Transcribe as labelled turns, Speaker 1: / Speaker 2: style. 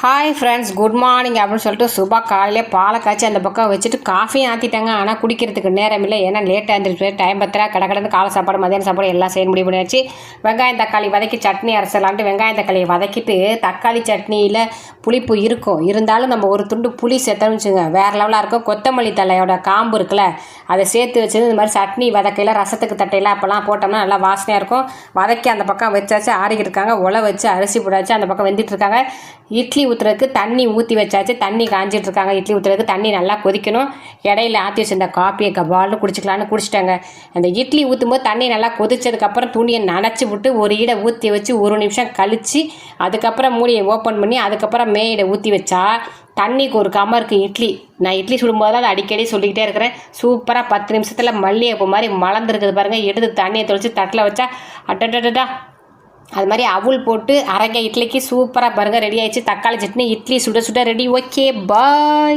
Speaker 1: Hi friends, good morning அப்படின்னு சொல்லிட்டு சுபா காலையிலே பாலை காய்ச்சி அந்த பக்கம் வச்சுட்டு காஃபியும் ஆற்றிட்டாங்க. ஆனால் குடிக்கிறதுக்கு நேரம் இல்லை, ஏன்னா லேட்டாக இருந்துட்டு டைம் பத்திரா கடை காலை சாப்பாடு மதியான சாப்பாடு எல்லாம் செய்ய முடிவு பண்ணியாச்சு. வெங்காயம் தக்காளி வதக்கி சட்னி அரைச்சலான்ட்டு வெங்காயம் தக்காளியை வதக்கிட்டு தக்காளி சட்னியில் புளிப்பு இருக்கும், இருந்தாலும் நம்ம ஒரு துண்டு புளி சேர்த்தோம்னு வச்சுங்க வேறு லெவலாக இருக்கும். கொத்தமல்லி தலையோட காம்பு இருக்குல்ல, அதை சேர்த்து வச்சது இந்த மாதிரி சட்னி வதக்கையில் ரசத்துக்கு தட்டையில் அப்போல்லாம் போட்டோம்னா நல்லா வாசனையாக இருக்கும். வதக்கி அந்த பக்கம் வச்சாச்சு, ஆறிக்கிட்டு இருக்காங்க. உலை வச்சு அரிசி போடாச்சு, அந்த பக்கம் வெந்துட்டு இருக்காங்க. இட்லி ஊற்றுறதுக்கு தண்ணி ஊற்றி வச்சாச்சு, தண்ணி காஞ்சிட்டு இருக்காங்க. இட்லி ஊற்றுறதுக்கு தண்ணி நல்லா கொதிக்கணும். இடையில ஆற்றி வச்சிருந்த காப்பியை கபால்னு குடிச்சிக்கலான்னு குடிச்சிட்டாங்க. அந்த இட்லி ஊற்றும் போது தண்ணி நல்லா கொதிச்சதுக்கப்புறம் துணியை நனைச்சி விட்டு ஒரு ஈடை ஊற்றி வச்சு ஒரு நிமிஷம் கழித்து அதுக்கப்புறம் மூடியை ஓப்பன் பண்ணி அதுக்கப்புறம் மேயிடை ஊற்றி வச்சா தண்ணிக்கு ஒரு கமருக்கு இட்லி. நான் இட்லி சுடும்போது அதை அடிக்கடி சொல்லிக்கிட்டே இருக்கிறேன். சூப்பராக 10 நிமிஷத்தில் மல்லிகைப்பூ மாதிரி மலர்ந்துருக்குது பாருங்கள். எடுத்து தண்ணியை தொளிச்சு தட்டில் வச்சா அட்டா அது மாதிரி அவுள் போட்டு அரைங்க இட்லிக்கு சூப்பராக பாருங்கள் ரெடி ஆயிடுச்சு. தக்காளி சட்னி இட்லி சுட சுட ரெடி. ஓகே, பாய்.